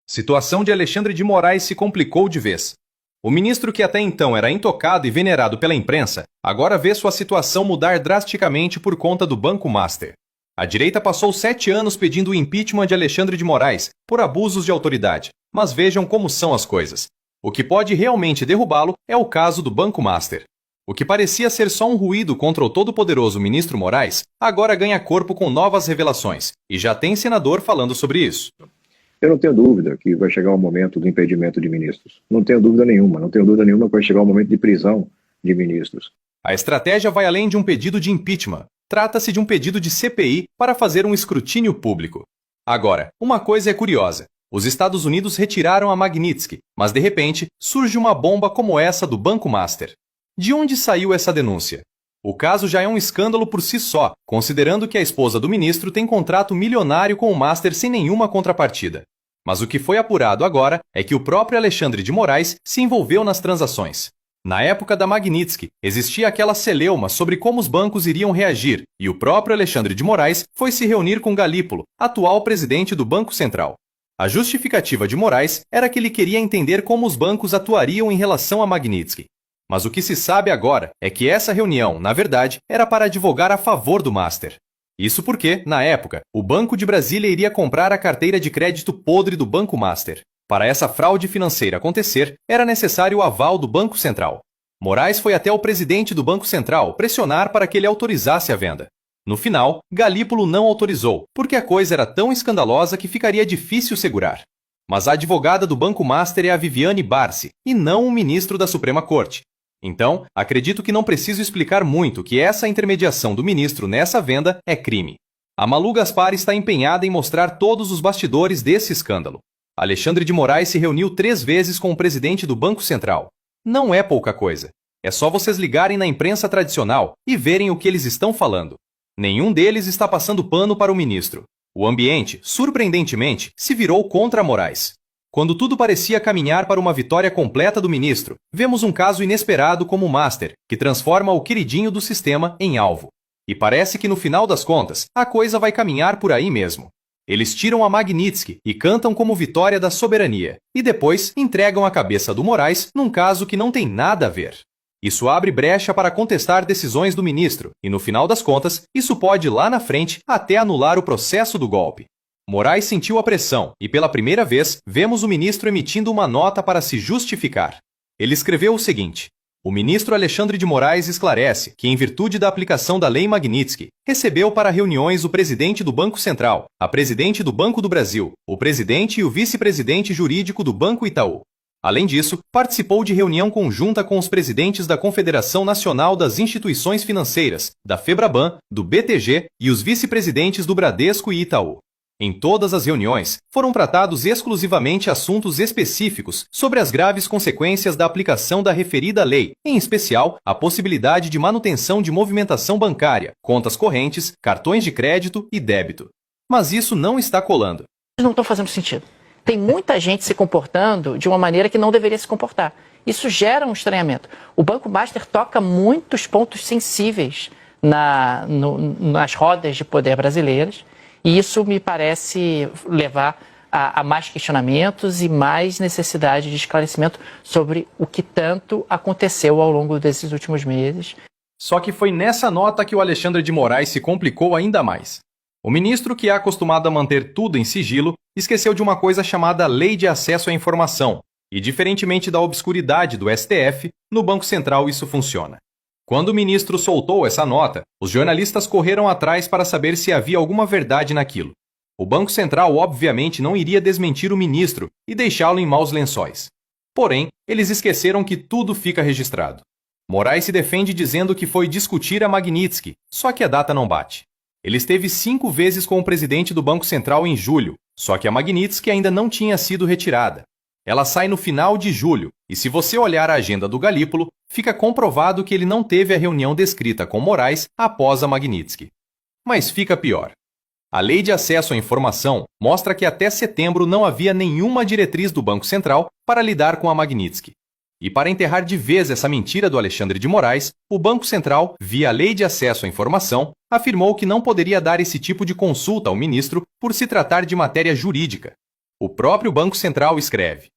Situação de Alexandre de Moraes se complicou de vez. O ministro que até então era intocado e venerado pela imprensa, agora vê sua situação mudar drasticamente por conta do Banco Master. A direita passou 7 anos pedindo o impeachment de Alexandre de Moraes por abusos de autoridade, mas vejam como são as coisas. O que pode realmente derrubá-lo é o caso do Banco Master. O que parecia ser só um ruído contra o todo-poderoso ministro Moraes, agora ganha corpo com novas revelações, e já tem senador falando sobre isso. Eu não tenho dúvida que vai chegar o momento do impedimento de ministros. Não tenho dúvida nenhuma que vai chegar o momento de prisão de ministros. A estratégia vai além de um pedido de impeachment. Trata-se de um pedido de CPI para fazer um escrutínio público. Agora, uma coisa é curiosa. Os Estados Unidos retiraram a Magnitsky, mas de repente surge uma bomba como essa do Banco Master. De onde saiu essa denúncia? O caso já é um escândalo por si só, considerando que a esposa do ministro tem contrato milionário com o Master sem nenhuma contrapartida. Mas o que foi apurado agora é que o próprio Alexandre de Moraes se envolveu nas transações. Na época da Magnitsky, existia aquela celeuma sobre como os bancos iriam reagir, e o próprio Alexandre de Moraes foi se reunir com Galípolo, atual presidente do Banco Central. A justificativa de Moraes era que ele queria entender como os bancos atuariam em relação a Magnitsky. Mas o que se sabe agora é que essa reunião, na verdade, era para advogar a favor do Master. Isso porque, na época, o Banco de Brasília iria comprar a carteira de crédito podre do Banco Master. Para essa fraude financeira acontecer, era necessário o aval do Banco Central. Moraes foi até o presidente do Banco Central pressionar para que ele autorizasse a venda. No final, Galípolo não autorizou, porque a coisa era tão escandalosa que ficaria difícil segurar. Mas a advogada do Banco Master é a Viviane Barsi, e não o ministro da Suprema Corte. Então, acredito que não preciso explicar muito que essa intermediação do ministro nessa venda é crime. A Malu Gaspar está empenhada em mostrar todos os bastidores desse escândalo. Alexandre de Moraes se reuniu 3 vezes com o presidente do Banco Central. Não é pouca coisa. É só vocês ligarem na imprensa tradicional e verem o que eles estão falando. Nenhum deles está passando pano para o ministro. O ambiente, surpreendentemente, se virou contra Moraes. Quando tudo parecia caminhar para uma vitória completa do ministro, vemos um caso inesperado como o Master, que transforma o queridinho do sistema em alvo. E parece que no final das contas, a coisa vai caminhar por aí mesmo. Eles tiram a Magnitsky e cantam como vitória da soberania, e depois entregam a cabeça do Moraes num caso que não tem nada a ver. Isso abre brecha para contestar decisões do ministro, e no final das contas, isso pode lá na frente até anular o processo do golpe. Moraes sentiu a pressão e, pela primeira vez, vemos o ministro emitindo uma nota para se justificar. Ele escreveu o seguinte: o ministro Alexandre de Moraes esclarece que, em virtude da aplicação da Lei Magnitsky, recebeu para reuniões o presidente do Banco Central, a presidente do Banco do Brasil, o presidente e o vice-presidente jurídico do Banco Itaú. Além disso, participou de reunião conjunta com os presidentes da Confederação Nacional das Instituições Financeiras, da FEBRABAN, do BTG e os vice-presidentes do Bradesco e Itaú. Em todas as reuniões, foram tratados exclusivamente assuntos específicos sobre as graves consequências da aplicação da referida lei, em especial a possibilidade de manutenção de movimentação bancária, contas correntes, cartões de crédito e débito. Mas isso não está colando. Não estão fazendo sentido. Tem muita gente se comportando de uma maneira que não deveria se comportar. Isso gera um estranhamento. O Banco Master toca muitos pontos sensíveis nas rodas de poder brasileiras. E isso me parece levar a mais questionamentos e mais necessidade de esclarecimento sobre o que tanto aconteceu ao longo desses últimos meses. Só que foi nessa nota que o Alexandre de Moraes se complicou ainda mais. O ministro, que é acostumado a manter tudo em sigilo, esqueceu de uma coisa chamada Lei de Acesso à Informação. E, diferentemente da obscuridade do STF, no Banco Central isso funciona. Quando o ministro soltou essa nota, os jornalistas correram atrás para saber se havia alguma verdade naquilo. O Banco Central, obviamente, não iria desmentir o ministro e deixá-lo em maus lençóis. Porém, eles esqueceram que tudo fica registrado. Moraes se defende dizendo que foi discutir a Magnitsky, só que a data não bate. Ele esteve 5 vezes com o presidente do Banco Central em julho, só que a Magnitsky ainda não tinha sido retirada. Ela sai no final de julho, e se você olhar a agenda do Galípolo, fica comprovado que ele não teve a reunião descrita com Moraes após a Magnitsky. Mas fica pior. A Lei de Acesso à Informação mostra que até setembro não havia nenhuma diretriz do Banco Central para lidar com a Magnitsky. E para enterrar de vez essa mentira do Alexandre de Moraes, o Banco Central, via Lei de Acesso à Informação, afirmou que não poderia dar esse tipo de consulta ao ministro por se tratar de matéria jurídica. O próprio Banco Central escreve: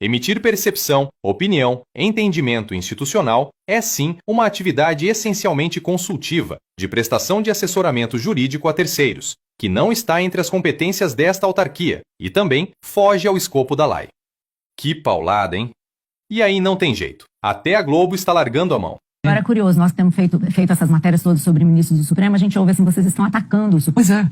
emitir percepção, opinião, entendimento institucional é sim uma atividade essencialmente consultiva, de prestação de assessoramento jurídico a terceiros, que não está entre as competências desta autarquia e também foge ao escopo da lei. Que paulada, hein? E aí não tem jeito. Até a Globo está largando a mão. Agora é curioso, nós temos feito essas matérias todas sobre ministros do Supremo, a gente ouve assim, vocês estão atacando o Supremo. Pois é.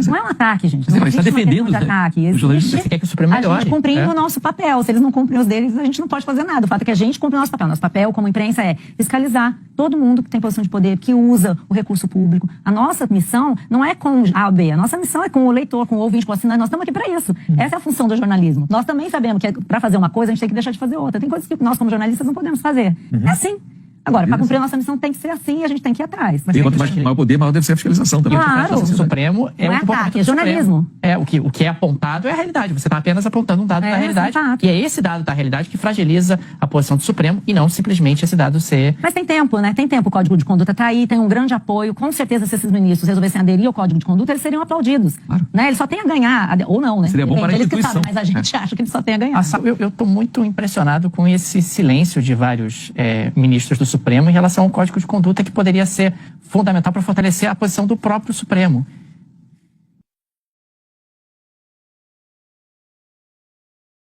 Não é um ataque, gente. Mas Não está existe uma defendendo questão de ataque. os juízes. Existe Você quer que o Supremo melhore. a gente cumprindo o nosso papel. Se eles não cumprem os deles, a gente não pode fazer nada. O fato é que a gente cumpre o nosso papel. Nosso papel, como imprensa, é fiscalizar todo mundo que tem posição de poder, que usa o recurso público. A nossa missão não é com A ou B. A nossa missão é com o leitor, com o ouvinte, com o assinante. Nós estamos aqui para isso. Essa é a função do jornalismo. Nós também sabemos que para fazer uma coisa, a gente tem que deixar de fazer outra. Tem coisas que nós, como jornalistas, não podemos fazer. É assim. Agora, para cumprir a nossa missão tem que ser assim e a gente tem que ir atrás. E quanto mais maior poder, maior deve ser a fiscalização também. Claro. O Supremo Não é ataque, é jornalismo. O que é apontado é a realidade. Você está apenas apontando um dado da realidade. Exato. E é esse dado da realidade que fragiliza a posição do Supremo e não simplesmente esse dado ser... Mas tem tempo, né? Tem tempo. O Código de Conduta está aí, tem um grande apoio. Com certeza, se esses ministros resolvessem aderir ao Código de Conduta, eles seriam aplaudidos. Claro. Né? Eles só têm a ganhar, ou não, né? Seria bom para a Eles que instituição. sabem, mas a gente acha que eles só têm a ganhar. Eu estou muito impressionado com esse silêncio de vários ministros do Supremo em relação ao Código de Conduta, que poderia ser fundamental para fortalecer a posição do próprio Supremo.